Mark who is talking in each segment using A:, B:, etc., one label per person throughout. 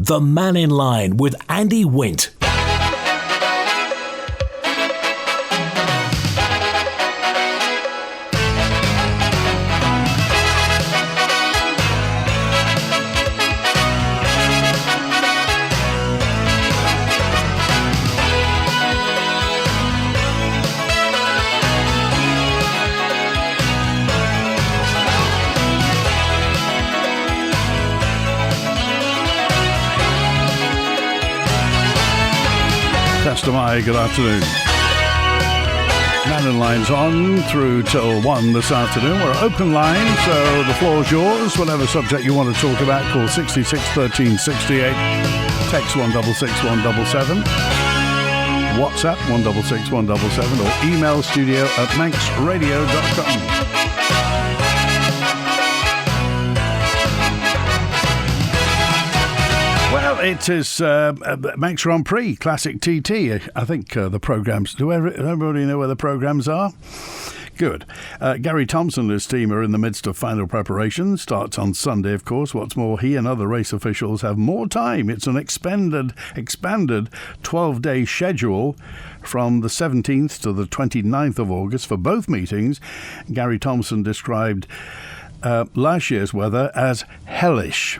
A: The Mannin Line with Andy Wint.
B: Good afternoon. Mannin Line's on through till 1 this afternoon. We're open line, so the floor's yours. Whatever subject you want to talk about, call 66 13 68. Text 166 177. WhatsApp 166 177 or email studio@manxradio.com. Well, it is Manx Grand Prix Classic TT. I think the programmes... Do everybody know where the programmes are? Good. Gary Thompson and his team are in the midst of final preparations. Starts on Sunday, of course. What's more, he and other race officials have more time. It's an expanded 12-day schedule from the 17th to the 29th of August for both meetings. Gary Thompson described last year's weather as hellish.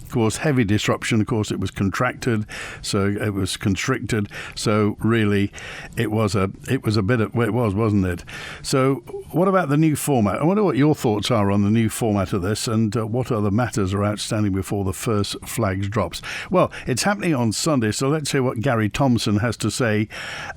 B: Of course, heavy disruption. Of course, it was contracted, so it was constricted. So really, it was a bit of it was, wasn't it? So, what about the new format? I wonder what your thoughts are on the new format of this, and what other matters are outstanding before the first flags drops. Well, it's happening on Sunday, so let's hear what Gary Thompson has to say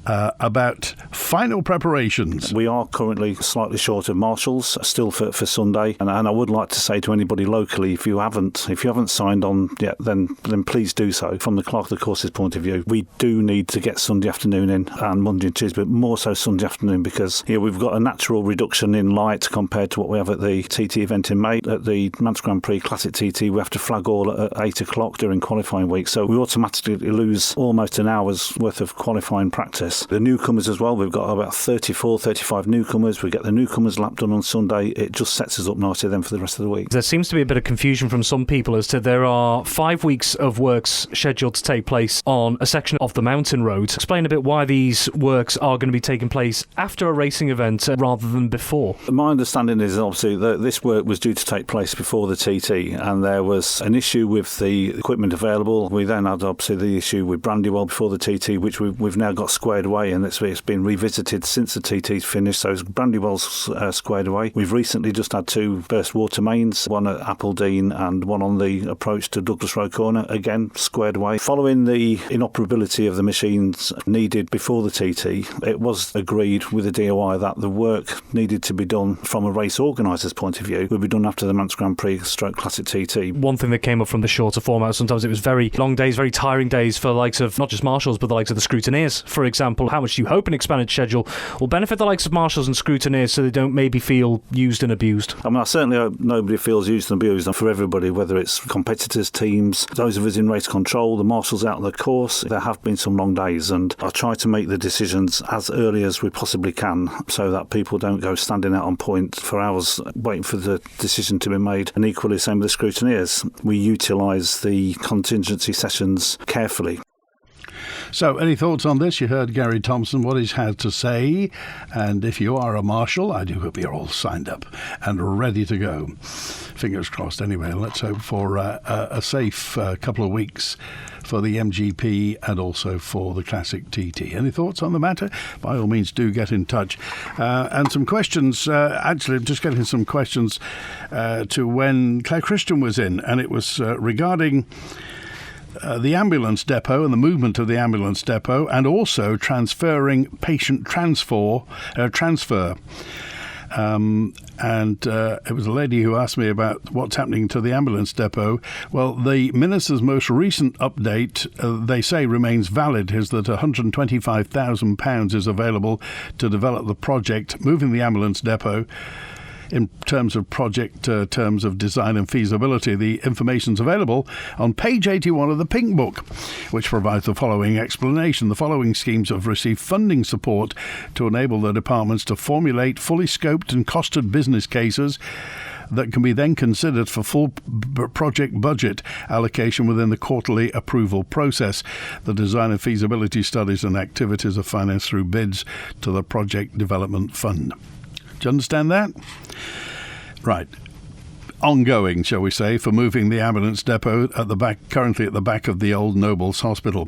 B: about final preparations.
C: We are currently slightly short of marshals still for Sunday, and I would like to say to anybody locally, if you haven't signed on yet, then please do so. From the clerk of the courses point of view, we do need to get Sunday afternoon in, and Monday and Tuesday, but more so Sunday afternoon, because here we've got a natural reduction in light compared to what we have at the TT event in May. At the Manx Grand Prix Classic TT, we have to flag all at 8 o'clock during qualifying week, so we automatically lose almost an hour's worth of qualifying practice. The newcomers as well, we've got about 35 newcomers. We get the newcomers lap done on Sunday. It just sets us up nicely then for the rest of the week.
D: There seems to be a bit of confusion from some people as to there are 5 weeks of works scheduled to take place on a section of the mountain road. Explain a bit why these works are going to be taking place after a racing event rather than before.
C: My understanding is obviously that this work was due to take place before the TT, and there was an issue with the equipment available. We then had obviously the issue with Brandywell before the TT, which we've now got squared away, and it's been revisited since the TT's finished, so Brandywell's squared away. We've recently just had 2 burst water mains, one at Appledene and one on the approach to Douglas Road Corner, again squared away. Following the inoperability of the machines needed before the TT, it was agreed with the DOI that the work needed to be done from a race organiser's point of view would be done after the Manx Grand Prix stroke Classic TT.
D: One thing that came up from the shorter format, sometimes it was very long days, very tiring days for the likes of not just marshals but the likes of the scrutineers, for example. How much do you hope an expanded schedule will benefit the likes of marshals and scrutineers so they don't maybe feel used and abused?
C: I mean, I certainly hope nobody feels used and abused, and for everybody, whether it's competitors, teams, those of us in race control, the marshals out on the course, there have been some long days, and I try to make the decisions as early as we possibly can so that people don't go standing out on point for hours waiting for the decision to be made. And equally same with the scrutineers. We utilise the contingency sessions carefully.
B: So, any thoughts on this? You heard Gary Thompson, what he's had to say. And if you are a marshal, I do hope you're all signed up and ready to go. Fingers crossed anyway. Let's hope for a safe couple of weeks for the MGP and also for the Classic TT. Any thoughts on the matter? By all means, do get in touch. And some questions. Actually, I'm just getting some questions to when Claire Christian was in, and it was regarding the ambulance depot and the movement of the ambulance depot, and also transferring patient transfer. And it was a lady who asked me about what's happening to the ambulance depot. Well, the Minister's most recent update, they say remains valid, is that £125,000 is available to develop the project, moving the ambulance depot. In terms of project terms of design and feasibility, the information's available on page 81 of the Pink Book, which provides the following explanation. The following schemes have received funding support to enable the departments to formulate fully scoped and costed business cases that can be then considered for full project budget allocation within the quarterly approval process. The design and feasibility studies and activities are financed through bids to the Project Development Fund. Do you understand that? Right. Ongoing, shall we say, for moving the ambulance depot currently at the back of the old Nobles Hospital.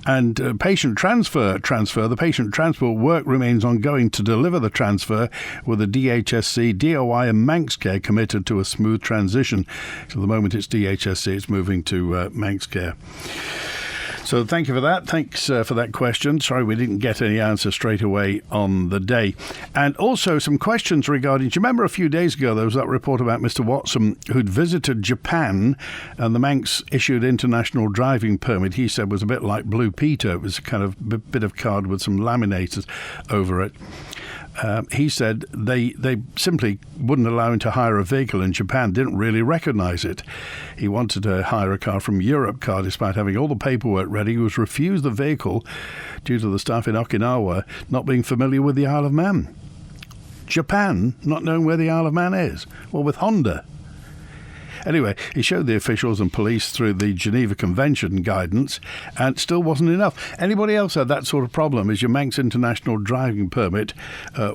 B: And patient transfer, the patient transport work remains ongoing to deliver the transfer, with the DHSC, DOI and Manx Care committed to a smooth transition. So at the moment it's DHSC, it's moving to Manx Care. So thank you for that. Thanks for that question. Sorry we didn't get any answer straight away on the day. And also some questions regarding, do you remember a few days ago there was that report about Mr. Watson who'd visited Japan, and the Manx issued international driving permit, he said, was a bit like Blue Peter. It was a kind of bit of card with some laminators over it. He said they simply wouldn't allow him to hire a vehicle in Japan, didn't really recognise it. He wanted to hire a car from Europcar despite having all the paperwork ready. He was refused the vehicle due to the staff in Okinawa not being familiar with the Isle of Man. Japan not knowing where the Isle of Man is. Well, with Honda. Anyway, he showed the officials and police through the Geneva Convention guidance, and it still wasn't enough. Anybody else had that sort of problem? Is your Manx International driving permit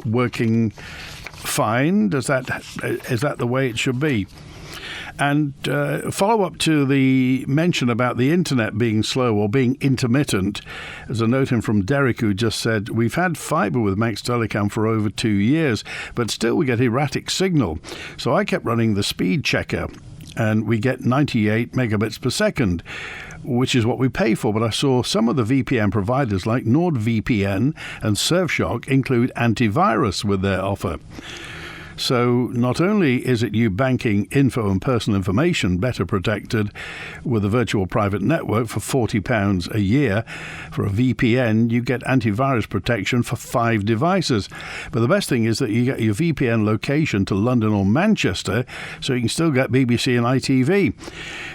B: working fine? Is that the way it should be? And follow-up to the mention about the internet being slow or being intermittent, there's a note in from Derek who just said, we've had fibre with Manx Telecom for over 2 years, but still we get erratic signal. So I kept running the speed checker, and we get 98 megabits per second, which is what we pay for. But I saw some of the VPN providers like NordVPN and Surfshock include antivirus with their offer. So not only is it you banking info and personal information better protected with a virtual private network for £40 a year, for a VPN you get antivirus protection for 5 devices. But the best thing is that you get your VPN location to London or Manchester, so you can still get BBC and ITV.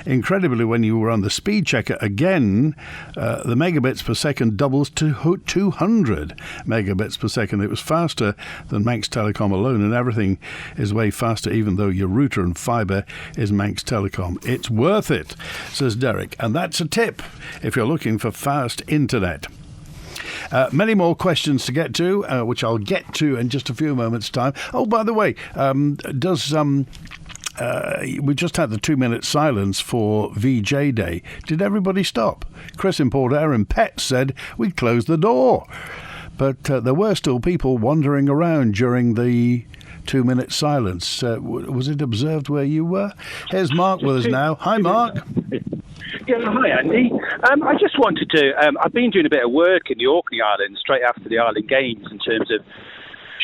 B: Incredibly, when you run the speed checker again, the megabits per second doubles to 200 megabits per second. It was faster than Manx Telecom alone, and everything is way faster, even though your router and fibre is Manx Telecom. It's worth it, says Derek. And that's a tip if you're looking for fast internet. Many more questions to get to, which I'll get to in just a few moments' time. Oh, by the way, we just had the 2-minute silence for VJ Day. Did everybody stop? Chris in Port Erin Pet said we closed the door. But there were still people wandering around during the 2-minute silence. Was it observed where you were? Here's Mark with us now. Hi, Mark.
E: Yeah, hi, Andy. I just wanted to... I've been doing a bit of work in the Orkney Islands straight after the Island Games in terms of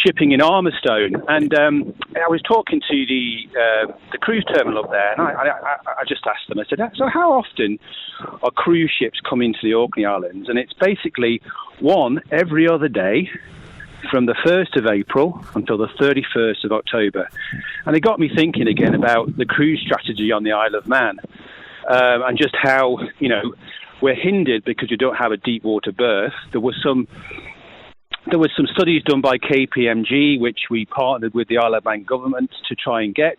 E: shipping in Armourstone, and I was talking to the cruise terminal up there, and I just asked them, I said, so how often are cruise ships coming to the Orkney Islands? And it's basically one every other day from the 1st of April until the 31st of October. And it got me thinking again about the cruise strategy on the Isle of Man, and just how, we're hindered because we don't have a deep water berth. There was some studies done by KPMG, which we partnered with the Isle of Man government to try and get.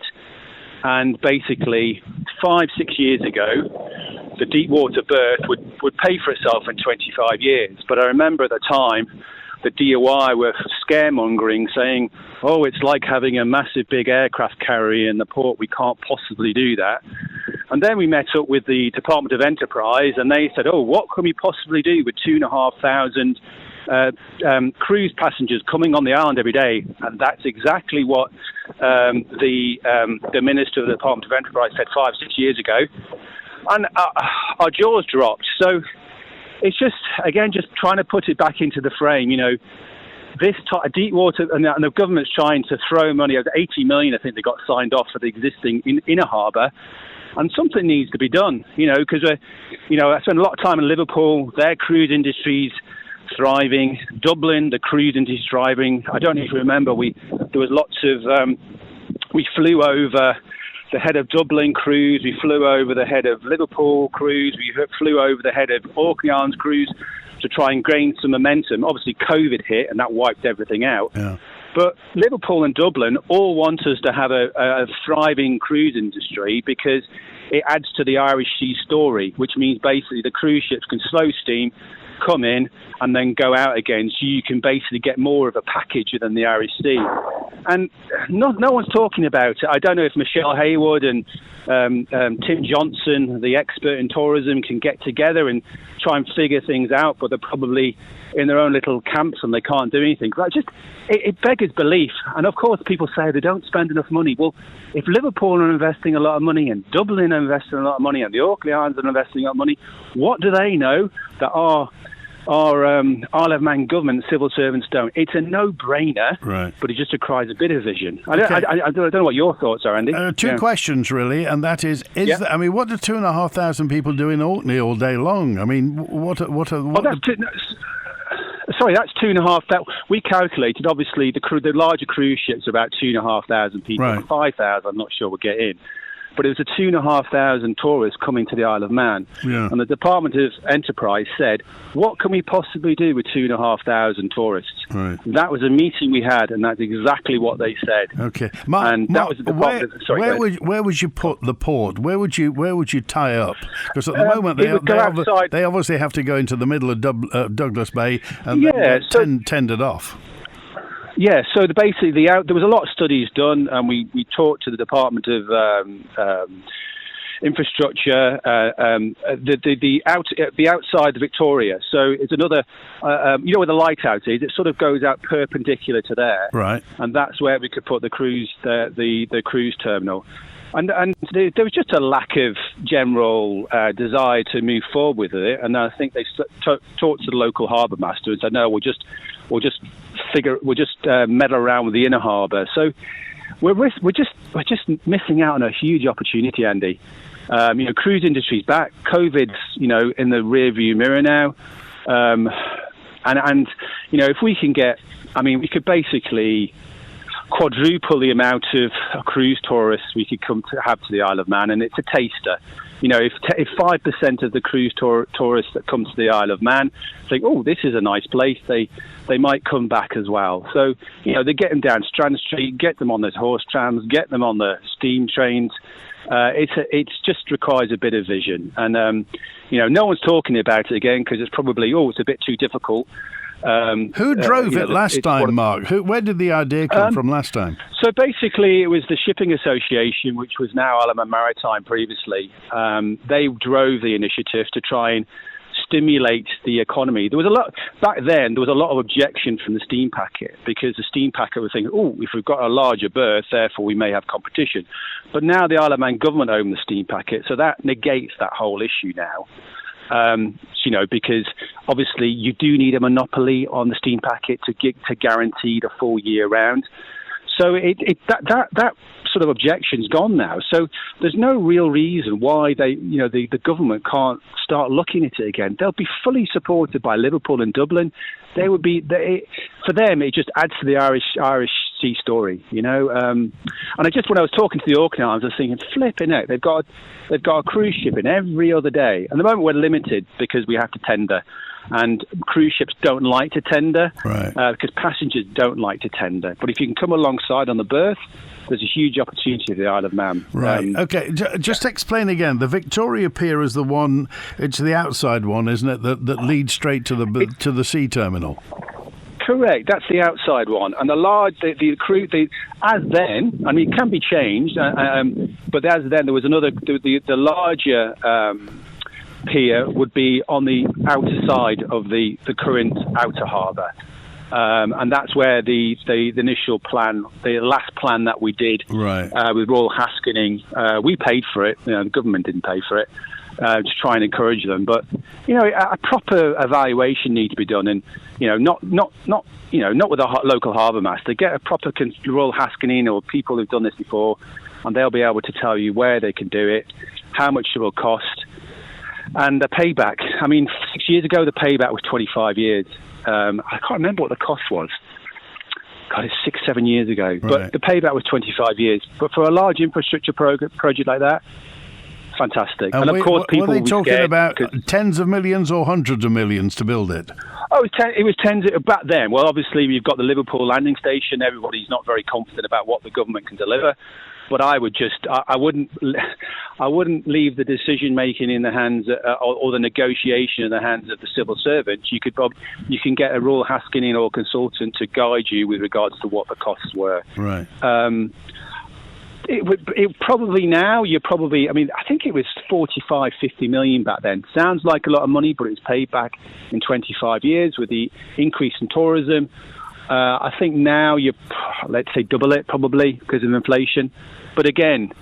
E: And basically, 5-6 years ago, the deep water berth would pay for itself in 25 years. But I remember at the time, the DOI were scaremongering, saying, oh, it's like having a massive big aircraft carrier in the port. We can't possibly do that. And then we met up with the Department of Enterprise, and they said, oh, what can we possibly do with 2,500 cruise passengers coming on the island every day? And that's exactly what the Minister of the Department of Enterprise said 5-6 years ago. And our jaws dropped. So it's just trying to put it back into the frame. This deep water, and the government's trying to throw money, over 80 million, I think they got signed off for the existing inner harbour. And something needs to be done, because I spent a lot of time in Liverpool. Their cruise industry's thriving. Dublin, the cruise industry's thriving. I don't know if you remember, there was lots of, we flew over the head of Dublin cruise, we flew over the head of Liverpool cruise, we flew over the head of Orkney Islands cruise to try and gain some momentum. Obviously, COVID hit and that wiped everything out. Yeah. But Liverpool and Dublin all want us to have a thriving cruise industry because it adds to the Irish Sea story, which means basically the cruise ships can slow steam, come in, and then go out again. So you can basically get more of a package than the Irish Sea. And no one's talking about it. I don't know if Michelle Haywood and Tim Johnson, the expert in tourism, can get together and try and figure things out, but they're probably in their own little camps and they can't do anything. But it beggars belief. And of course, people say they don't spend enough money. Well, if Liverpool are investing a lot of money and Dublin are investing a lot of money and the Orkney Islands are investing a lot of money, what do they know that our Isle of Man government civil servants don't? It's a no-brainer,
B: right?
E: But it just requires a bit of vision. I don't know what your thoughts are, Andy.
B: Two questions, really, and that is I mean, what do 2,500 people do in Orkney all day long? I mean,
E: Sorry, that's 2,500. We calculated, obviously, the larger cruise ships are about 2,500 people.
B: Right.
E: 5,000, I'm not sure we'll get in. But it was 2,500 tourists coming to the Isle of Man.
B: Yeah.
E: And the Department of Enterprise said, what can we possibly do with 2,500 tourists?
B: Right.
E: That was a meeting we had, and that's exactly what they said.
B: Okay.
E: That was the Department
B: where would you put the port? Where would you tie up? Because at the moment they obviously have to go into the middle of Douglas Bay and then tended off.
E: Yeah, so basically there was a lot of studies done, and we talked to the Department of Infrastructure, the outside the Victoria. So it's another, where the lighthouse is. It sort of goes out perpendicular to there,
B: right?
E: And that's where we could put the cruise terminal. And there was just a lack of general desire to move forward with it. And I think they talked to the local harbour master and said, no, we'll just meddle around with the inner harbour. So we're just missing out on a huge opportunity, Andy. Cruise industry's back. COVID's in the rear-view mirror now, and if we can get, we could basically quadruple the amount of cruise tourists we could have to the Isle of Man, and it's a taster. If 5% of the cruise tourists that come to the Isle of Man think, oh, this is a nice place, they might come back as well. So, they get them down Strand Street, get them on the horse trams, get them on the steam trains. It just requires a bit of vision. And, no one's talking about it again because it's probably, it's a bit too difficult.
B: Who drove it last time, Mark? Where did the idea come from last time?
E: So basically, it was the Shipping Association, which was now Isle of Man Maritime previously. They drove the initiative to try and stimulate the economy. There was back then. There was a lot of objection from the steam packet because the steam packet was thinking, if we've got a larger berth, therefore we may have competition. But now the Isle of Man government own the steam packet, so that negates that whole issue now. Because obviously you do need a monopoly on the steam packet to guarantee the full year round. So that sort of objection's gone now. So there's no real reason why the government can't start looking at it again. They'll be fully supported by Liverpool and Dublin. For them, it just adds to the Irish sea story, And when I was talking to the Orkney Islands, I was thinking, flipping out, they've got a cruise ship in every other day. And at the moment we're limited because we have to tender. And cruise ships don't like to tender,
B: right?
E: Because passengers don't like to tender. But if you can come alongside on the berth, there's a huge opportunity for the Isle of Man.
B: Right. Okay. Just explain again. The Victoria Pier is the one. It's the outside one, isn't it? That leads straight to the sea terminal.
E: Correct. That's the outside one, and the crew. As then, it can be changed, but as then there was another. The larger pier would be on the outer side of the current outer harbour. And that's where the initial plan, the last plan that we did,
B: right,
E: with Royal Haskellning, we paid for it. The government didn't pay for it, to try and encourage them. But a proper evaluation needs to be done, and not with a local harbour master. Get a proper Royal Haskellning or people who've done this before, and they'll be able to tell you where they can do it, how much it will cost, and the payback. 6 years ago the payback was 25 years. I can't remember what the cost was. God, it's 6-7 years ago. Right. But the payback was 25 years. But for a large infrastructure project like that, fantastic.
B: And
E: of course, people
B: were they talking
E: scared
B: about tens of millions or hundreds of millions to build it?
E: Oh, it was tens back then. Well, obviously, we've got the Liverpool landing station. Everybody's not very confident about what the government can deliver. But I wouldn't leave the decision making in the hands or the negotiation in the hands of the civil servants. You can get a Royal Haskinen or consultant to guide you with regards to what the costs were.
B: Right.
E: It probably now I mean, I think it was 50 million back then. Sounds like a lot of money, but it's paid back in 25 years with the increase in tourism. I think now let's say double it probably because of inflation. But again,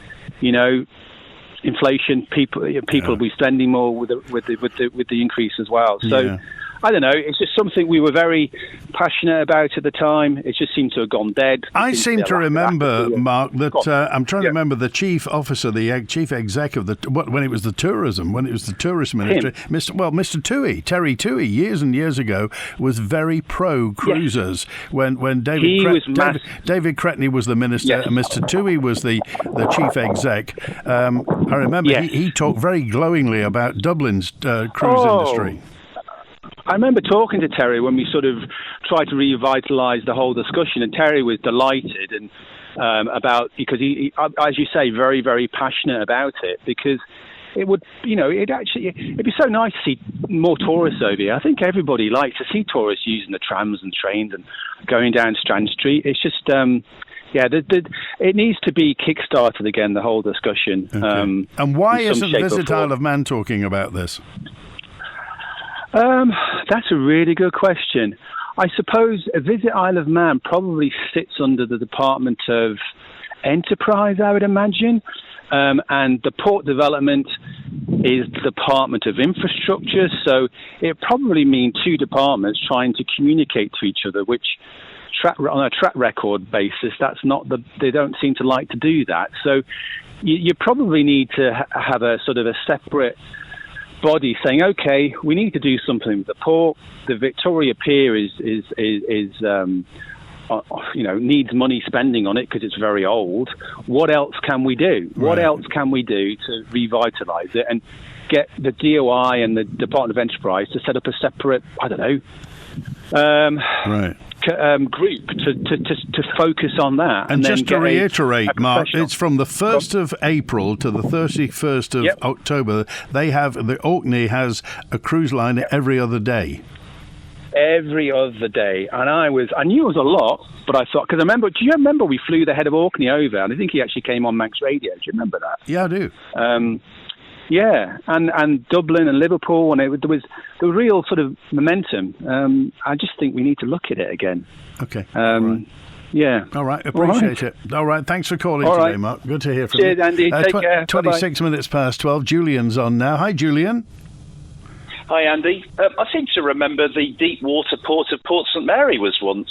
E: inflation, people will be spending more with the increase as well. So. Yeah. I don't know. It's just something we were very passionate about at the time. It just seemed to have gone dead.
B: I seem to remember, Mark, that I'm trying to remember the chief officer, the chief exec of when it was the tourist ministry, Mr. Toohey, Terry Toohey, years and years ago, was very pro cruisers. Yes. When David Cretney was the minister and Mr. Toohey was the chief exec. I remember he talked very glowingly about Dublin's cruise industry.
E: I remember talking to Terry when we sort of tried to revitalise the whole discussion, and Terry was delighted and because he, as you say, very, very passionate about it, because it would, it'd be so nice to see more tourists over here. I think everybody likes to see tourists using the trams and trains and going down Strand Street. It's just, it needs to be kick-started again, the whole discussion.
B: Okay. And why isn't Visit Isle of Man talking about this?
E: That's a really good question. I suppose Visit Isle of Man probably sits under the Department of Enterprise, I would imagine, and the Port Development is the Department of Infrastructure, so it probably means two departments trying to communicate to each other, which on a track record basis, they don't seem to like to do that. So you probably need to have a sort of a separate body saying, okay, we need to do something with the port. The Victoria Pier needs money spending on it because it's very old. What else can we do? Right. What else can we do to revitalise it and get the DOI and the Department of Enterprise to set up a separate, group to focus on that.
B: And just to reiterate, Mark, it's from the 1st of April to the 31st of October. The Orkney has a cruise line every other day.
E: Every other day. And I knew it was a lot, but I thought, do you remember we flew the head of Orkney over? And I think he actually came on Manx Radio. Do you remember that?
B: Yeah, I do.
E: And Dublin and Liverpool, and there was the real sort of momentum. I just think we need to look at it again.
B: Okay.
E: Right. Yeah.
B: All right. Appreciate it. All right. Thanks for calling today, Mark. Good to hear from you.
E: Cheers, Andy. Take care.
B: 26 minutes past 12. Julian's on now. Hi, Julian.
F: Hi, Andy. I seem to remember the deep water port of Port St Mary was once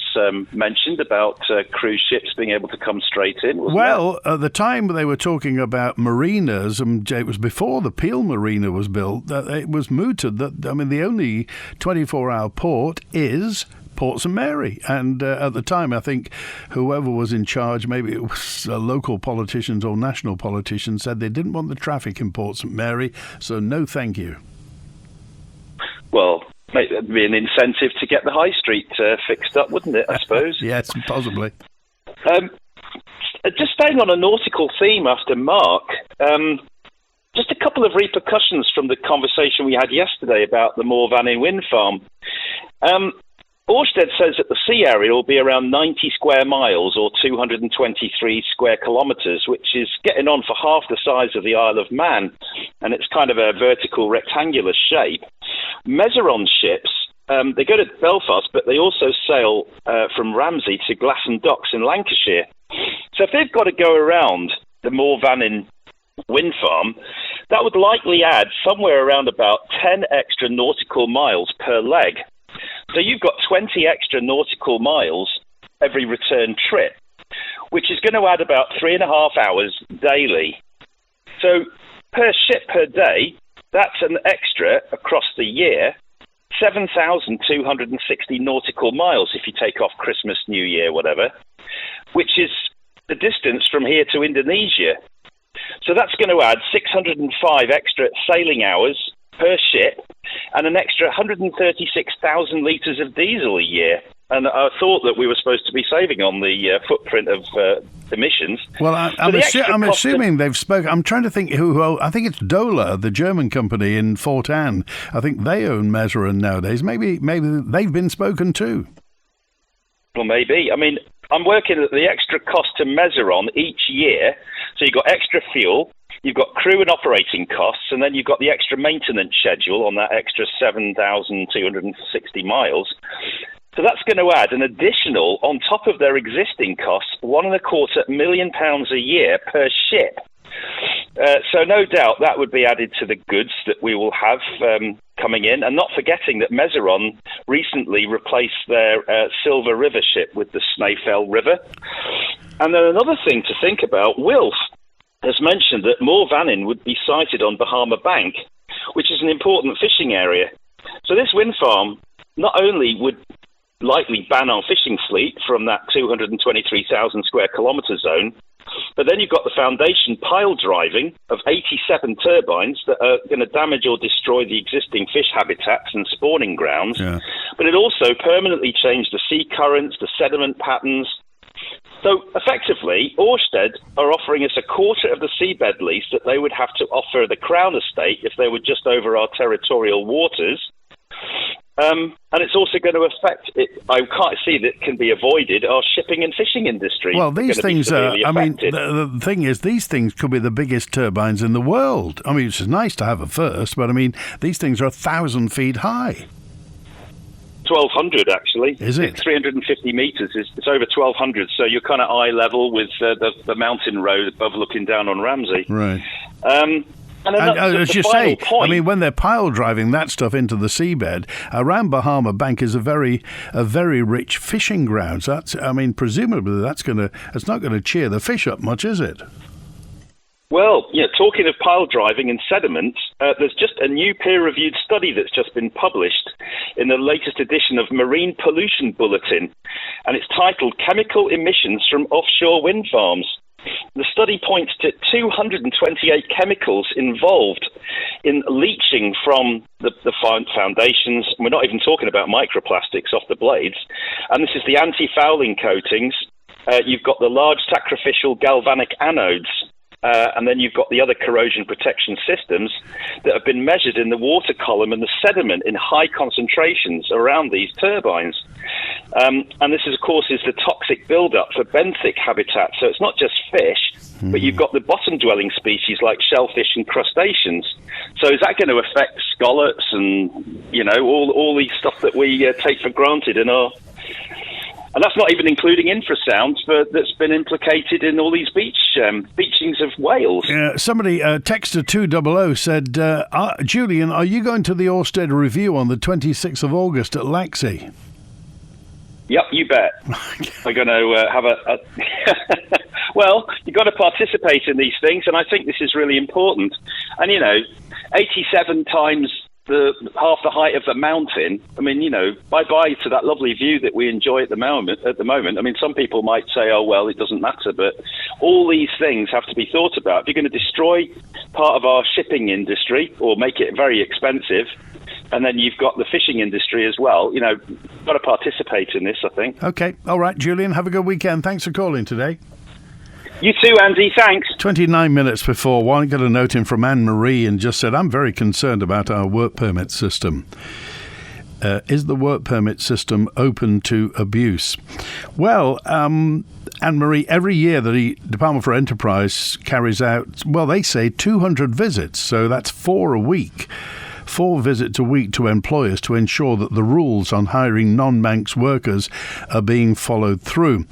F: mentioned about cruise ships being able to come straight in.
B: At the time they were talking about marinas, and it was before the Peel Marina was built, that it was mooted that, the only 24-hour port is Port St Mary. And at the time, I think whoever was in charge, maybe it was local politicians or national politicians, said they didn't want the traffic in Port St Mary, so no thank you.
F: Well, that'd be an incentive to get the high street fixed up, wouldn't it, I suppose?
B: Yes, possibly.
F: Just staying on a nautical theme after Mark, just a couple of repercussions from the conversation we had yesterday about the Mooir Vannin wind farm. Orsted says that the sea area will be around 90 square miles or 223 square kilometres, which is getting on for half the size of the Isle of Man, and it's kind of a vertical rectangular shape. Mezeron ships, they go to Belfast, but they also sail from Ramsey to Glasson Docks in Lancashire. So if they've got to go around the Mooir Vannin wind farm, that would likely add somewhere around about 10 extra nautical miles per leg. So you've got 20 extra nautical miles every return trip, which is going to add about 3.5 hours daily. So per ship per day, that's an extra across the year, 7,260 nautical miles if you take off Christmas, New Year, whatever, which is the distance from here to Indonesia. So that's going to add 605 extra sailing hours per ship and an extra 136,000 litres of diesel a year. And I thought that we were supposed to be saving on the footprint of emissions.
B: Well, I'm assuming they've spoken. I'm trying to think who. I think it's Dola, the German company in Fort Anne. I think they own Mezeran nowadays. Maybe they've been spoken to.
F: Well, maybe. I mean, I'm working at the extra cost to Mezeran each year. So you've got extra fuel, you've got crew and operating costs, and then you've got the extra maintenance schedule on that extra 7,260 miles. So that's going to add an additional, on top of their existing costs, £1.25 million a year per ship. So no doubt that would be added to the goods that we will have coming in, and not forgetting that Mezeran recently replaced their Silver River ship with the Snaefell River. And then another thing to think about, Wilf has mentioned that Mooir Vannin would be sited on Bahama Bank, which is an important fishing area. So this wind farm not only would likely ban our fishing fleet from that 223,000 square kilometre zone, but then you've got the foundation pile driving of 87 turbines that are going to damage or destroy the existing fish habitats and spawning grounds. Yeah. But it also permanently changed the sea currents, the sediment patterns. So effectively, Ørsted are offering us a quarter of the seabed lease that they would have to offer the Crown Estate if they were just over our territorial waters. And it's also going to affect it. I can't see that it can be avoided. Our shipping and fishing industry.
B: Well, these things are. I mean, the thing is, these things could be the biggest turbines in the world. I mean, it's nice to have a first, but I mean, these things are 1,000 feet high.
F: 1,200 actually.
B: Is it?
F: 350 metres. It's over 1,200. So you're kind of eye level with the mountain road above, looking down on Ramsey.
B: Right.
F: And
B: as you say, I mean, when they're pile driving that stuff into the seabed, around Bahama Bank is a very rich fishing ground. So that's, I mean, presumably it's not going to cheer the fish up much, is it?
F: Well, yeah, talking of pile driving and sediments, there's just a new peer-reviewed study that's just been published in the latest edition of Marine Pollution Bulletin, and it's titled Chemical Emissions from Offshore Wind Farms. The study points to 228 chemicals involved in leaching from the foundations. We're not even talking about microplastics off the blades. And this is the anti-fouling coatings. You've got the large sacrificial galvanic anodes. And then you've got the other corrosion protection systems that have been measured in the water column and the sediment in high concentrations around these turbines. And this, of course, is the toxic buildup for benthic habitat. So it's not just fish, but you've got the bottom-dwelling species like shellfish and crustaceans. So is that going to affect scallops and, you know, all these stuff that we take for granted in our... And that's not even including infrasound that's been implicated in all these beachings of whales.
B: Somebody, Texter 200 said, Julian, are you going to the Ørsted review on the 26th of August at Laxey?
F: Yep, you bet. We're going to have a... Well, you've got to participate in these things, and I think this is really important. And, you know, 87 times... half the height of the mountain. I mean, you know, bye-bye to that lovely view that we enjoy at the moment. I mean, some people might say, oh, well, it doesn't matter, but all these things have to be thought about. If you're going to destroy part of our shipping industry or make it very expensive, and then you've got the fishing industry as well, you know, you've got to participate in this, I think.
B: Okay. All right, Julian, have a good weekend. Thanks for calling today.
F: You too, Andy. Thanks.
B: 29 minutes before one, got a note in from Anne-Marie and just said, I'm very concerned about our work permit system. Is the work permit system open to abuse? Well, Anne-Marie, every year the Department for Enterprise carries out, well, they say 200 visits, so that's 4 a week. 4 visits a week to employers to ensure that the rules on hiring non-Manx workers are being followed through.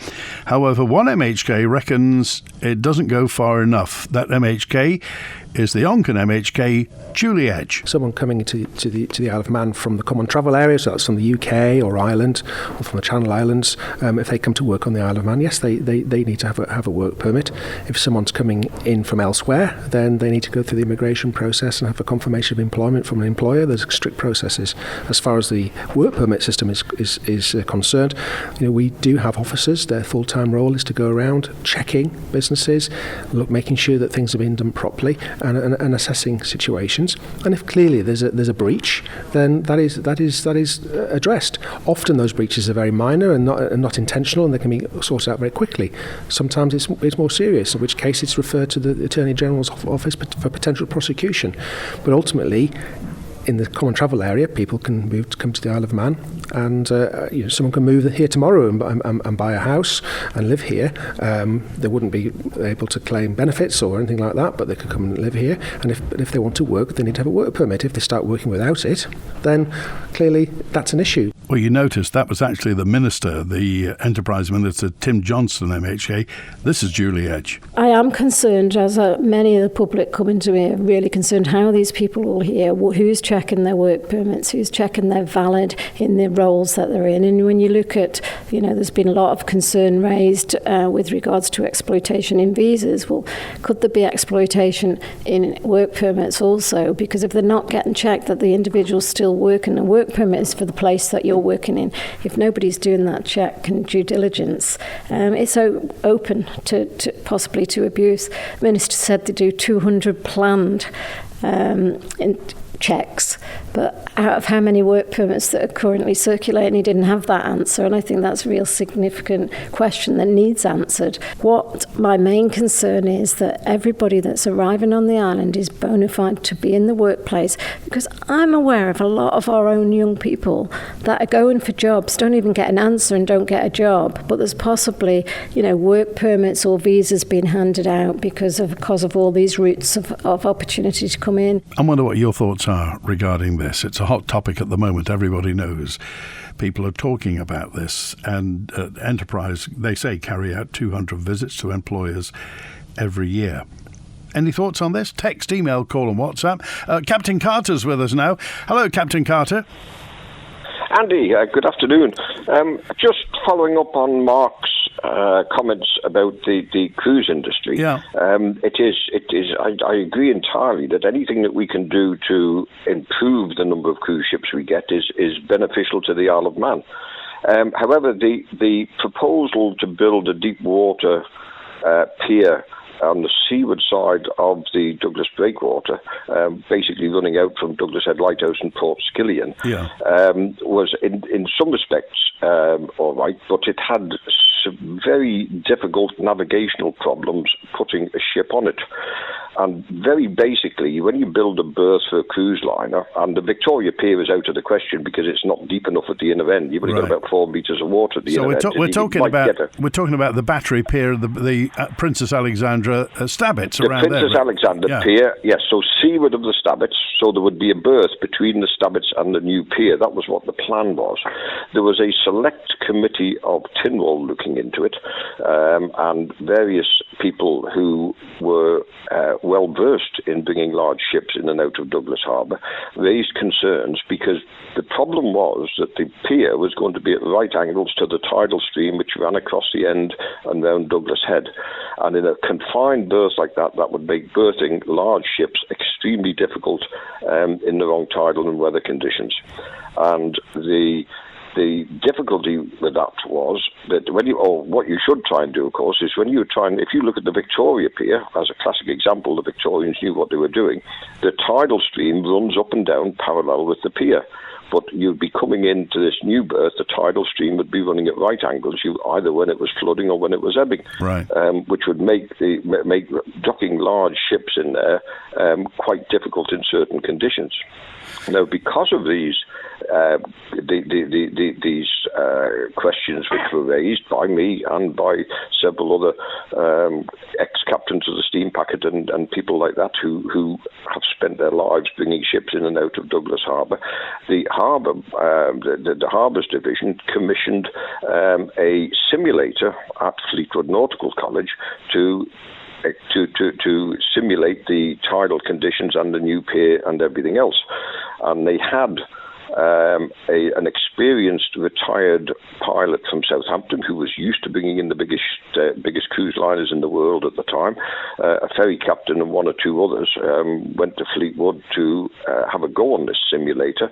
B: However, one MHK reckons it doesn't go far enough. That MHK is the Onken MHK Julie Edge.
G: Someone coming to the Isle of Man from the Common Travel area, so that's from the UK or Ireland or from the Channel Islands, if they come to work on the Isle of Man, yes, they need to have a work permit. If someone's coming in from elsewhere, then they need to go through the immigration process and have a confirmation of employment from an employer. There's strict processes. As far as the work permit system is concerned, we do have officers. Their full-time role is to go around checking businesses, making sure that things are being done properly, and assessing situations. And if clearly there's a breach, then that is addressed. Often those breaches are very minor and not intentional, and they can be sorted out very quickly. Sometimes it's more serious, in which case it's referred to the Attorney General's office for potential prosecution. But ultimately, in the Common Travel area, people can come to the Isle of Man, and someone can move here tomorrow and buy a house and live here. They wouldn't be able to claim benefits or anything like that, but they could come and live here. And if they want to work, they need to have a work permit. If they start working without it, then clearly that's an issue.
B: Well, you noticed that was actually the Minister, the Enterprise Minister, Tim Johnston, MHK. This is Julie Edge.
H: I am concerned, as many of the public coming to me are really concerned, how these people all here, who's checking their work permits, who's checking they're valid in the roles that they're in. And when you look at, there's been a lot of concern raised with regards to exploitation in visas. Well, could there be exploitation in work permits also? Because if they're not getting checked that the individual's still working, a work permit is for the place that you're working in. If nobody's doing that check and due diligence, it's so open to possibly to abuse. The Minister said they do 200 planned checks, but out of how many work permits that are currently circulating, he didn't have that answer, and I think that's a real significant question that needs answered. What my main concern is that everybody that's arriving on the island is bona fide to be in the workplace, because I'm aware of a lot of our own young people that are going for jobs, don't even get an answer and don't get a job, but there's possibly work permits or visas being handed out because of all these routes of opportunity to come in.
B: I wonder what your thoughts are regarding this. It's a hot topic at the moment. Everybody knows. People are talking about this, and Enterprise, they say, carry out 200 visits to employers every year. Any thoughts on this? Text, email, call and WhatsApp. Captain Carter's with us now. Hello, Captain Carter.
I: Andy, good afternoon. Just following up on Mark's comments about the cruise industry.
B: Yeah.
I: It is. I agree entirely that anything that we can do to improve the number of cruise ships we get is beneficial to the Isle of Man. However, the proposal to build a deep water pier on the seaward side of the Douglas Breakwater, basically running out from Douglas Head Lighthouse and Port Skillion, was in some respects all right, but it had some very difficult navigational problems putting a ship on it. And very basically, when you build a berth for a cruise liner, and the Victoria Pier is out of the question because it's not deep enough at the inner end. You've only got about 4 metres of water at the inner end.
B: So we're talking about the Battery Pier, the Princess Alexandra Stabbits around there.
I: The Princess Alexandra Pier, yes. So seaward of the Stabbits, so there would be a berth between the Stabbits and the new pier. That was what the plan was. There was a select committee of Tynwald looking into it, and various people who were well versed in bringing large ships in and out of Douglas Harbour raised concerns because the problem was that the pier was going to be at right angles to the tidal stream which ran across the end and round Douglas Head. And in a confined berth like that, that would make berthing large ships extremely difficult in the wrong tidal and weather conditions. And the difficulty with that was that what you should try and do, of course, is if you look at the Victoria Pier, as a classic example, the Victorians knew what they were doing. The tidal stream runs up and down parallel with the pier. But you'd be coming into this new berth, the tidal stream would be running at right angles, either when it was flooding or when it was ebbing,
B: right.
I: Which would make docking large ships in there quite difficult in certain conditions. Now, because of these questions which were raised by me and by several other ex-captains of the steam packet and people like that who have spent their lives bringing ships in and out of Douglas Harbour, the Harbours Division commissioned a simulator at Fleetwood Nautical College to to simulate the tidal conditions and the new pier and everything else. And they had an experienced retired pilot from Southampton who was used to bringing in the biggest cruise liners in the world at the time. A ferry captain and one or two others went to Fleetwood to have a go on this simulator,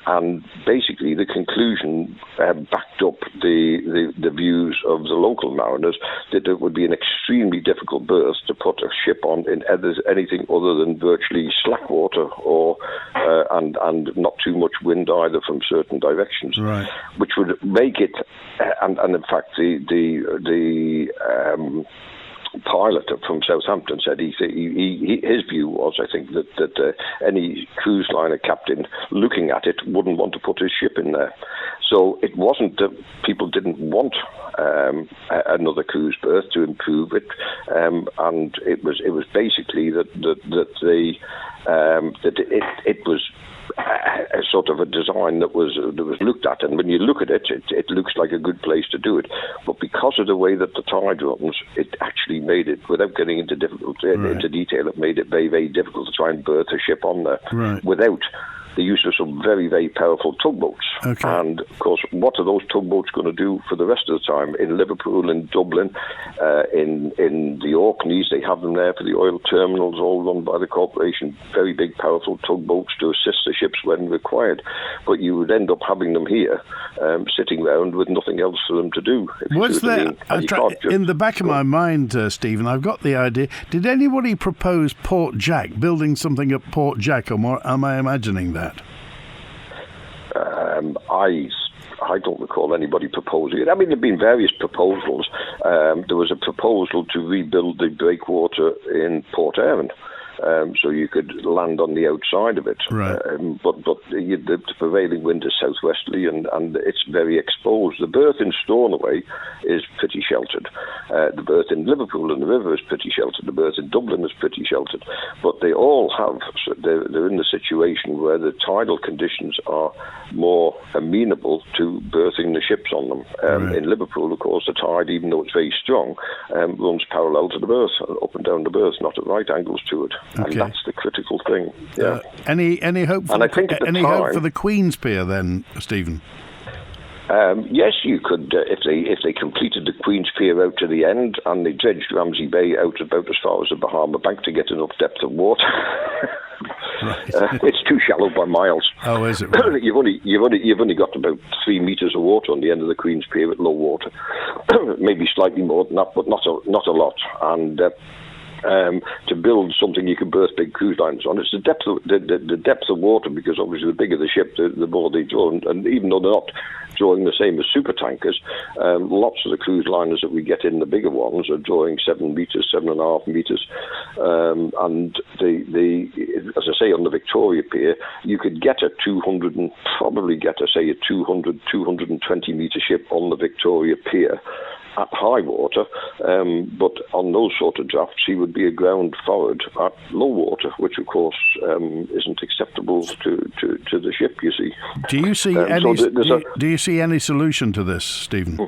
I: and basically the conclusion backed up the views of the local mariners that it would be an extremely difficult berth to put a ship on in anything other than virtually slack water or and not too much wind either from certain directions,
B: right,
I: which would make it, and in fact the pilot from Southampton said his view was, I think, that any cruise liner captain looking at it wouldn't want to put his ship in there. So it wasn't that people didn't want another cruise berth to improve it, and it was basically that it was a sort of a design that was looked at, and when you look at it, it looks like a good place to do it. But because of the way that the tide runs, it actually made it, without getting into detail, it made it very, very difficult to try and berth a ship on there without the use of some very, very powerful tugboats.
B: Okay.
I: And, of course, what are those tugboats going to do for the rest of the time? In Liverpool, in Dublin, in the Orkneys, they have them there for the oil terminals, all run by the corporation, very big, powerful tugboats to assist the ships when required. But you would end up having them here, sitting around with nothing else for them to do.
B: Was there, in the back of my mind, Stephen, I've got the idea, did anybody propose Port Jack, building something at Port Jack, or am I imagining that?
I: I don't recall anybody proposing it. I mean, there have been various proposals. There was a proposal to rebuild the breakwater in Port Erin, so you could land on the outside of it.
B: Right.
I: But the prevailing wind is southwesterly, and it's very exposed. The berth in Stornoway is pretty sheltered. The berth in Liverpool and the river is pretty sheltered. The berth in Dublin is pretty sheltered. But they all have, they're in the situation where the tidal conditions are more amenable to berthing the ships on them.
B: Right.
I: In Liverpool, of course, the tide, even though it's very strong, runs parallel to the berth, up and down the berth, not at right angles to it.
B: Okay.
I: And that's the critical thing. Yeah.
B: Any hope for hope for the Queen's Pier then, Stephen?
I: Yes, you could, if they completed the Queen's Pier out to the end and they dredged Ramsey Bay out about as far as the Bahama Bank to get enough depth of water. Right. It's too shallow by miles.
B: Oh, is it? Right?
I: You've only got about 3 meters of water on the end of the Queen's Pier at low water. Maybe slightly more than that, but not a lot. And to build something you can berth big cruise liners on, it's the depth of water, because obviously the bigger the ship, the more they draw, and even though they're not drawing the same as super tankers, lots of the cruise liners that we get in, the bigger ones, are drawing 7 meters, 7.5 meters, and as I say, on the Victoria Pier, you could get a 200 and probably get a 220 meter ship on the Victoria Pier at high water, but on those sort of drafts he would be aground forward at low water, which of course isn't acceptable to the ship, you see.
B: Do you see do you see any solution to this, Stephen?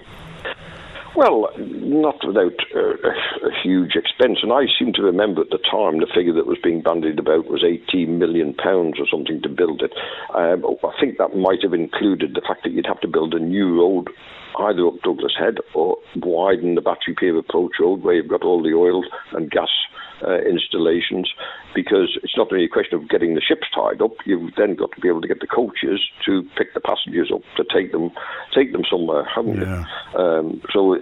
I: Well, not without a huge expense, and I seem to remember at the time the figure that was being bandied about was £18 million or something to build it. I think that might have included the fact that you'd have to build a new road either up Douglas Head or widen the Battery Pier approach road where you've got all the oil and gas installations, because it's not only a question of getting the ships tied up, you've then got to be able to get the coaches to pick the passengers up to take them somewhere, haven't you? So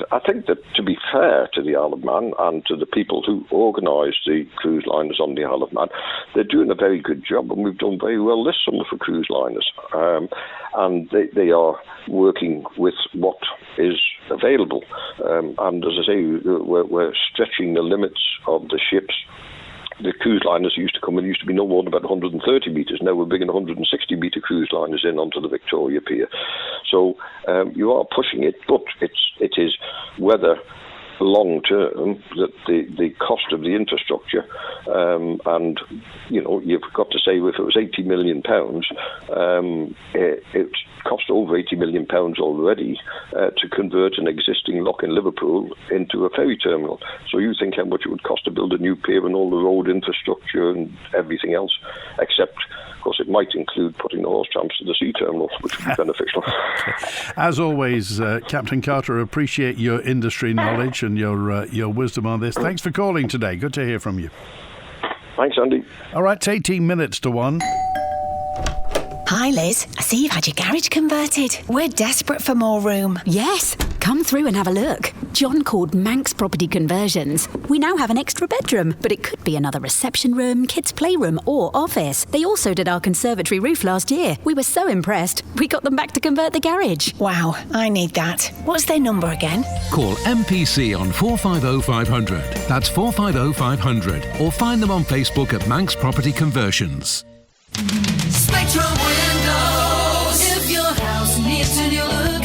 I: I think that, to be fair to the Isle of Man and to the people who organise the cruise liners on the Isle of Man, they're doing a very good job, and we've done very well this summer for cruise liners. And they are working with what is available. And as I say, we're stretching the limits of the ships. The cruise liners used to be no more than about 130 metres. Now we're bringing 160 metre cruise liners in onto the Victoria Pier. So you are pushing it, but it is whether long term that the cost of the infrastructure, and you've got to say, if it was £80 million, it cost over £80 million already to convert an existing lock in Liverpool into a ferry terminal. So you think how much it would cost to build a new pier and all the road infrastructure and everything else, except, of course, it might include putting the horse trams to the sea terminal, which would be beneficial.
B: As always, Captain Carter, appreciate your industry knowledge and your wisdom on this. Thanks for calling today. Good to hear from you.
I: Thanks, Andy.
B: All right, it's 18 minutes to 1.
J: Hi, Liz. I see you've had your garage converted. We're desperate for more room.
K: Yes, come through and have a look. John called Manx Property Conversions. We now have an extra bedroom, but it could be another reception room, kids' playroom or office. They also did our conservatory roof last year. We were so impressed, we got them back to convert the garage.
J: Wow, I need that. What's their number again?
L: Call MPC on 450 500. That's 450 500. Or find them on Facebook at Manx Property Conversions.
M: Spectrum Windows. If your house needs a new look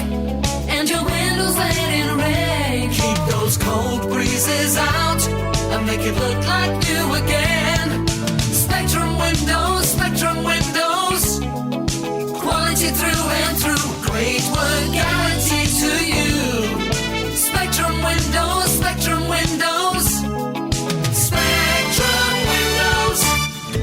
M: and your windows letting rain, keep those cold breezes out and make it look like new again. Spectrum Windows, Spectrum Windows. Quality through and through. Great work guaranteed to you. Spectrum Windows, Spectrum Windows. Spectrum Windows.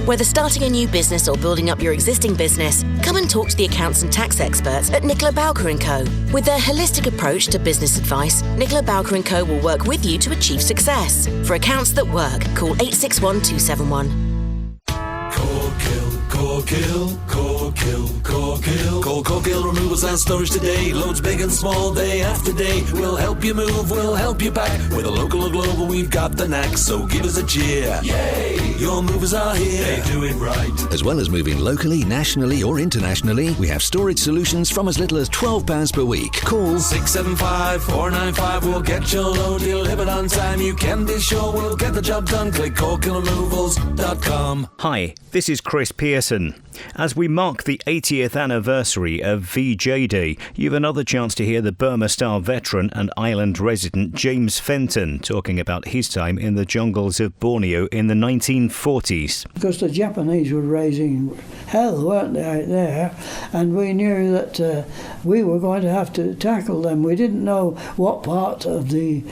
N: Whether starting a new business or building up your existing business, come and talk to the accounts and tax experts at Nicola Bowker & Co. With their holistic approach to business advice, Nicola Bowker & Co. will work with you to achieve success. For accounts that work, call 861 271.
O: Corkhill Removals and Storage today. Loads big and small, day after day. We'll help you move, we'll help you pack. Whether local or global, we've got the knack, so give us a cheer. Yay! Your movers are here. They do it right.
P: As well as moving locally, nationally or internationally, we have storage solutions from as little as £12 per week. Call
O: 675 495. We'll get your load delivered on time. You can be sure we'll get the job done. Click CorkHillRemovals.com.
Q: Hi, this is Chris Pearson. As we mark the 80th anniversary of VJ Day, you've another chance to hear the Burma Star veteran and island resident James Fenton talking about his time in the jungles of Borneo in the 1940s.
R: Because the Japanese were raising hell, weren't they, out there? And we knew that we were going to have to tackle them. We didn't know what part of the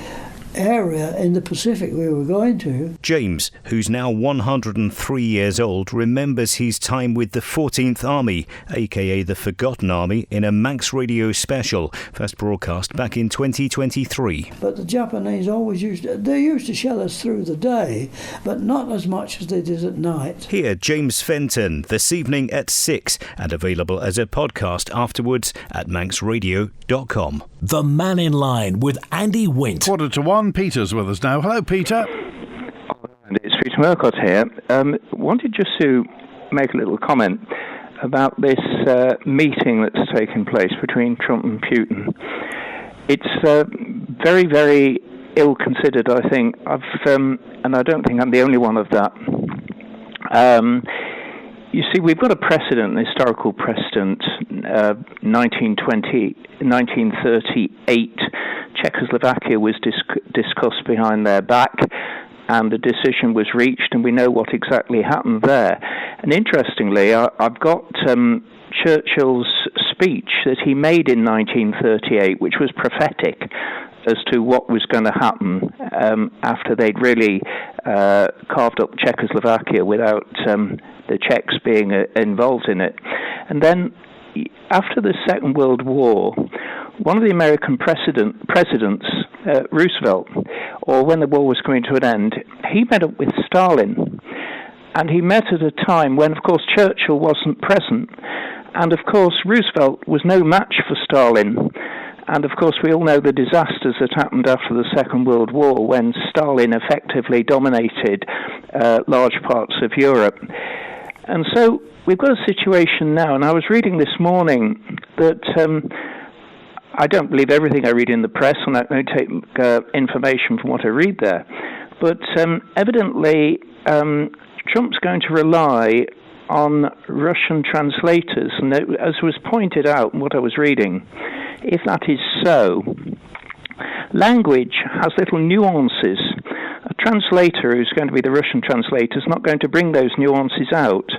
R: area in the Pacific we were going to.
Q: James, who's now 103 years old, remembers his time with the 14th Army, aka the Forgotten Army, in a Manx Radio special, first broadcast back in 2023.
R: But the Japanese always used to shell us through the day, but not as much as they did at night.
Q: Hear James Fenton this evening at 6 and available as a podcast afterwards at manxradio.com.
A: The Mannin Line with Andy Wint.
B: 1:45. Peter's with us now. Hello, Peter.
S: And it's Peter Murcott here. Wanted just to make a little comment about this meeting that's taken place between Trump and Putin. It's very, very ill-considered, I think. And I don't think I'm the only one of that. You see, we've got a precedent, an historical precedent, 1938. Czechoslovakia was discussed behind their back, and the decision was reached, and we know what exactly happened there. And interestingly, I've got Churchill's speech that he made in 1938, which was prophetic as to what was going to happen after they'd really carved up Czechoslovakia without the Czechs being involved in it. And then after the Second World War, one of the American presidents, Roosevelt, or when the war was coming to an end, he met up with Stalin. And he met at a time when, of course, Churchill wasn't present. And, of course, Roosevelt was no match for Stalin. And, of course, we all know the disasters that happened after the Second World War when Stalin effectively dominated large parts of Europe. And so we've got a situation now, and I was reading this morning that I don't believe everything I read in the press, and I don't take information from what I read there. But evidently, Trump's going to rely on Russian translators. And as was pointed out in what I was reading, if that is so, language has little nuances. A translator who's going to be the Russian translator is not going to bring those nuances out.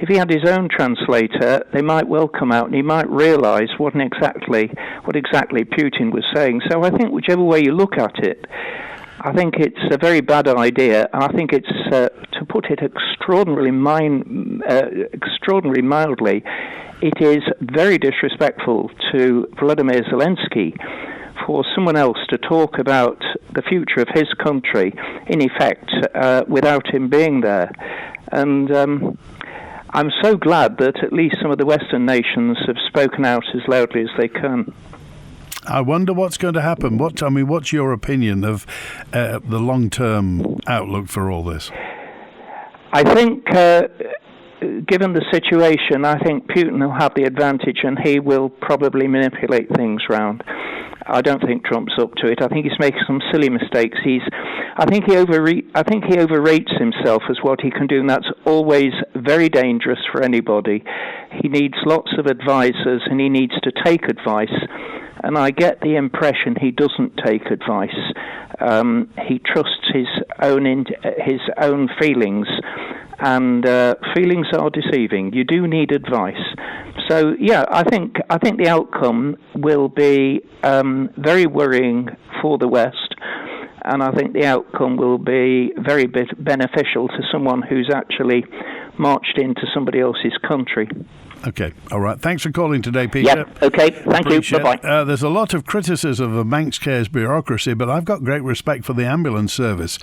S: If he had his own translator, they might well come out and he might realise what exactly Putin was saying. So I think whichever way you look at it, I think it's a very bad idea, and I think it's, to put it extraordinarily mildly, it is very disrespectful to Vladimir Zelensky for someone else to talk about the future of his country, in effect, without him being there. And I'm so glad that at least some of the Western nations have spoken out as loudly as they can.
B: I wonder what's going to happen. What's your opinion of the long-term outlook for all this?
S: I think, given the situation, I think Putin will have the advantage and he will probably manipulate things round. I don't think Trump's up to it. I think he's making some silly mistakes. I think he overrates himself as what he can do, and that's always very dangerous for anybody. He needs lots of advisors, and he needs to take advice. And I get the impression he doesn't take advice. He trusts his own feelings, and feelings are deceiving. You do need advice. So yeah, I think the outcome will be very worrying for the West, and I think the outcome will be very beneficial to someone who's actually marched into somebody else's country.
B: Okay, all right. Thanks for calling today, Peter.
S: Yep, okay, thank you. Bye-bye.
B: There's a lot of criticism of Manx Care's bureaucracy, but I've got great respect for the ambulance service.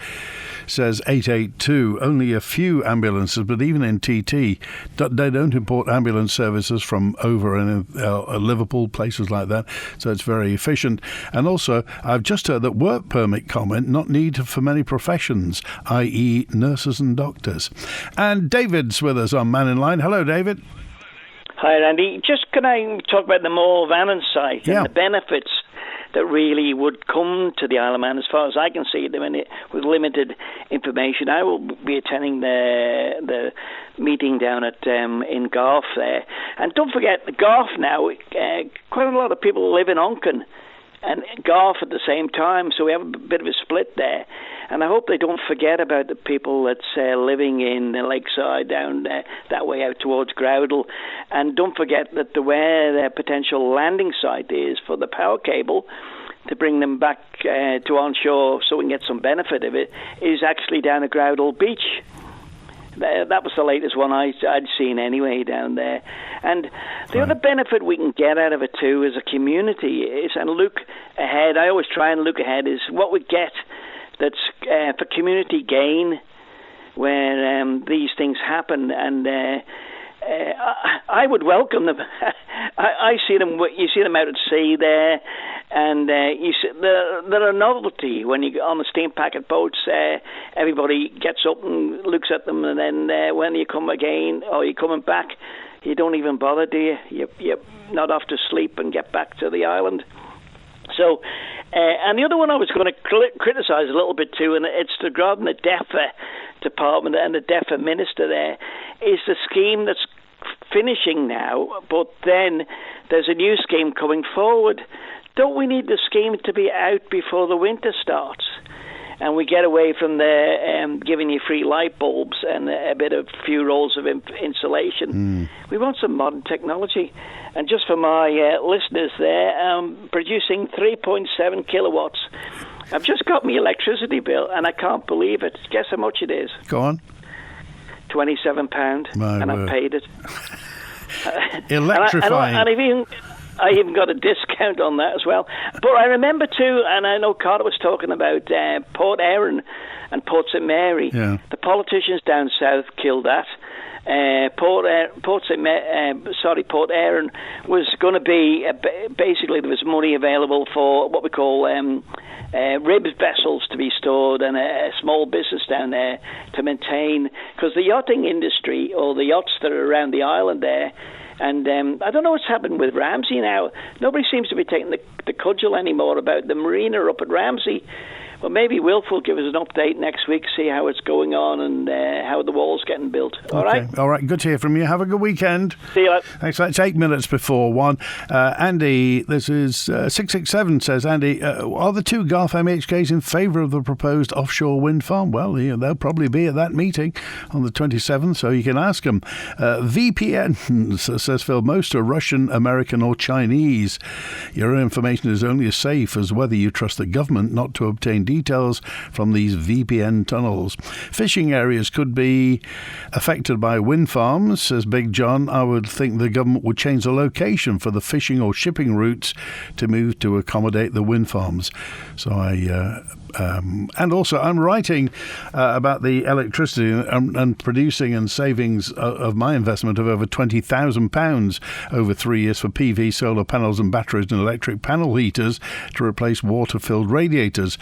B: Says 882, only a few ambulances, but even in TT, they don't import ambulance services from over in Liverpool, places like that, so it's very efficient. And also, I've just heard that work permit comment not needed for many professions, i.e. nurses and doctors. And David's with us on Mannin Line. Hello, David.
T: Hi, Andy. Just can I talk about the Mooir Vannin site and the benefits that really would come to the Isle of Man, as far as I can see them, with limited information. I will be attending the meeting down at in Garth there. And don't forget, Garth now, quite a lot of people live in Onken and Garth at the same time, so we have a bit of a split there. And I hope they don't forget about the people that's living in the lakeside down there, that way out towards Groudle. And don't forget that where their potential landing site is for the power cable to bring them back to onshore so we can get some benefit of it is actually down at Groudle Beach. That was the latest one I'd seen anyway down there. And the other benefit we can get out of it too as a community is, and look ahead, I always try and look ahead, is what we get that's for community gain where these things happen. And I would welcome them. I see them. You see them out at sea there, and you see they're a novelty when you get on the steam packet boats. Everybody gets up and looks at them, and then when you come again or you're coming back, you don't even bother, do you? You're not off to sleep and get back to the island. So, and the other one I was going to criticise a little bit too, and it's regarding the DEFA department and the DEFA minister there, is the scheme that's finishing now, but then there's a new scheme coming forward. Don't we need the scheme to be out before the winter starts? And we get away from the giving you free light bulbs and a few rolls of insulation. We want some modern technology. And just for my listeners there, producing 3.7 kilowatts. I've just got my electricity bill, and I can't believe it. Guess how much it is?
B: Go on.
T: £27, and I've paid it.
B: Electrifying.
T: And I even got a discount on that as well. But I remember too, and I know Carter was talking about Port Erin and Port St Mary.
B: Yeah.
T: The politicians down south killed that. Port Erin was going to be basically there was money available for what we call rib vessels to be stored and a small business down there to maintain, because the yachting industry or the yachts that are around the island there. And I don't know what's happened with Ramsey now. Nobody seems to be taking the cudgel anymore about the marina up at Ramsey, But maybe Wilf will give us an update next week, see how it's going on and how the wall's getting built. All right?
B: All right, good to hear from you. Have a good weekend.
T: See you later.
B: Thanks. It's 8 minutes before 1. Andy, this is 667 says, Andy, are the two Gulf MHKs in favour of the proposed offshore wind farm? Well, they'll probably be at that meeting on the 27th, so you can ask them. VPN, says Phil, most are Russian, American or Chinese. Your information is only as safe as whether you trust the government not to obtain details from these VPN tunnels. Fishing areas could be affected by wind farms, says Big John. I would think the government would change the location for the fishing or shipping routes to move to accommodate the wind farms. So and also I'm writing about the electricity and producing and savings of my investment of over £20,000 over 3 years for PV, solar panels and batteries and electric panel heaters to replace water-filled radiators.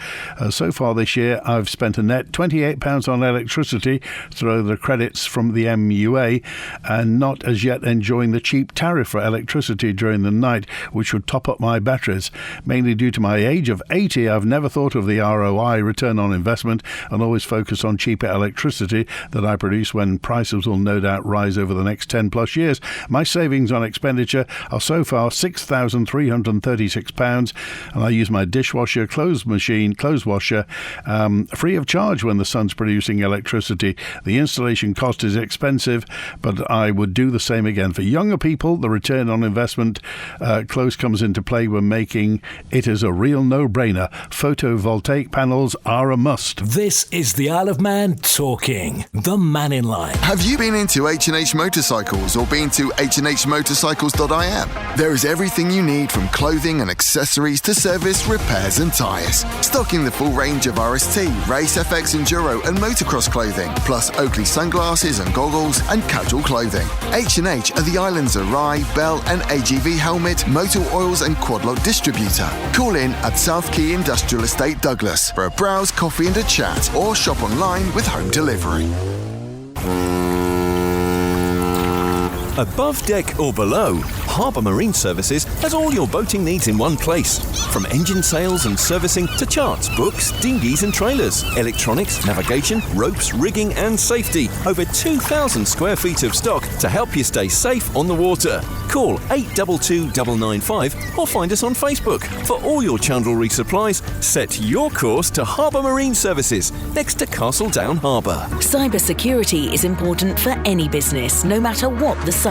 B: So far this year I've spent a net £28 on electricity through the credits from the MUA and not as yet enjoying the cheap tariff for electricity during the night, which would top up my batteries. Mainly due to my age of 80, I've never thought of the ROI, return on investment, and always focus on cheaper electricity that I produce when prices will no doubt rise over the next 10 plus years. My savings on expenditure are so far £6,336, and I use my dishwasher, clothes washer, free of charge when the sun's producing electricity. The installation cost is expensive, but I would do the same again. For younger people, the return on investment close comes into play when making it is a real no-brainer. Photovoltaic panels are a must.
A: This is the Isle of Man talking. The Mannin Line.
U: Have you been into H&H Motorcycles or been to hnhmotorcycles.im? There is everything you need from clothing and accessories to service, repairs and tyres. Stocking the full range of RST, Race FX Enduro and motocross clothing, plus Oakley sunglasses and goggles and casual clothing. H&H are the island's Arai, Bell and AGV helmet, motor oils and quadlock distributor. Call in at South Quay Industrial Estate Douglas for a browse, coffee and a chat, or shop online with home delivery.
V: Above deck or below, Harbour Marine Services has all your boating needs in one place. From engine sales and servicing to charts, books, dinghies and trailers, electronics, navigation, ropes, rigging and safety. Over 2,000 square feet of stock to help you stay safe on the water. Call 822 995 or find us on Facebook. For all your chandlery supplies, set your course to Harbour Marine Services, next to Castle Down Harbour.
N: Cyber security is important for any business, no matter what the size.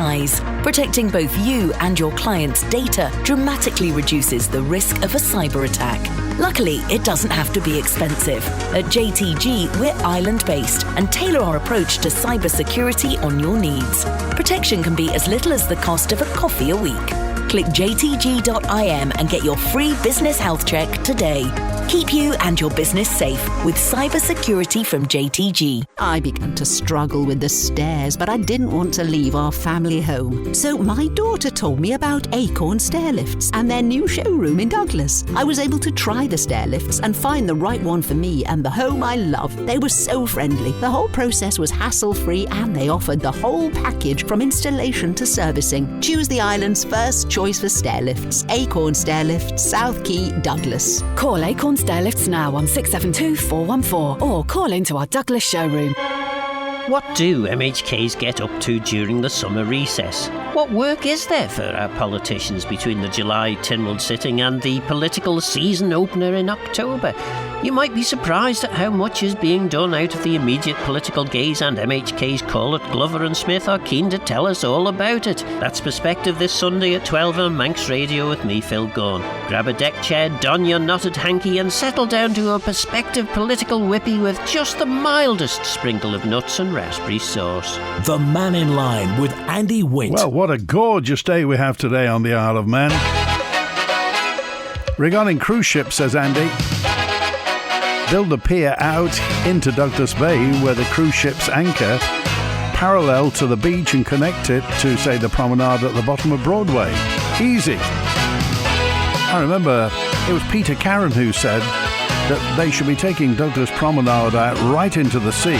N: Protecting both you and your client's data dramatically reduces the risk of a cyber attack. Luckily, it doesn't have to be expensive. At JTG, we're island-based and tailor our approach to cyber security on your needs. Protection can be as little as the cost of a coffee a week. Click jtg.im and get your free business health check today. Keep you and your business safe with cyber security from JTG.
W: I began to struggle with the stairs, but I didn't want to leave our family home. So my daughter told me about Acorn Stair Lifts and their new showroom in Douglas. I was able to try the stair lifts and find the right one for me and the home I love. They were so friendly. The whole process was hassle-free and they offered the whole package from installation to servicing. Choose the island's first choice for stair lifts. Acorn Stair Lifts, South Quay, Douglas.
X: Call Acorn Stair Lifts now on 672 414 or call into our Douglas showroom.
Y: What do MHKs get up to during the summer recess? What work is there for our politicians between the July Tynwald sitting and the political season opener in October? You might be surprised at how much is being done out of the immediate political gaze, and MHK's call at Glover and Smith are keen to tell us all about it. That's Perspective this Sunday at 12 on Manx Radio with me, Phil Gaughan. Grab a deck chair, don your knotted hanky and settle down to a Perspective political whippy with just the mildest sprinkle of nuts and raspberry sauce.
A: The Mannin Line with Andy Wint.
B: Well, what a gorgeous day we have today on the Isle of Man. Regarding cruise ships, says Andy, build a pier out into Douglas Bay where the cruise ships anchor parallel to the beach and connect it to, say, the promenade at the bottom of Broadway. Easy. I remember it was Peter Caron who said that they should be taking Douglas Promenade out right into the sea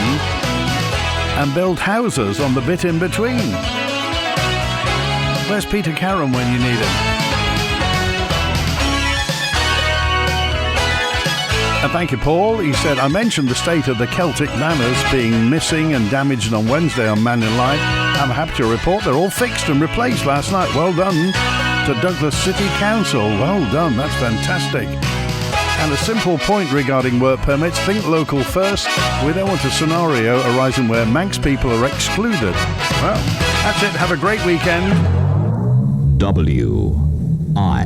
B: and build houses on the bit in between. Where's Peter Caron when you need him? Thank you, Paul. He said, I mentioned the state of the Celtic banners being missing and damaged on Wednesday on Mannin Line. I'm happy to report they're all fixed and replaced last night. Well done to Douglas City Council. Well done. That's fantastic. And a simple point regarding work permits, think local first. We don't want a scenario arising where Manx people are excluded. Well, that's it. Have a great weekend.
C: W-I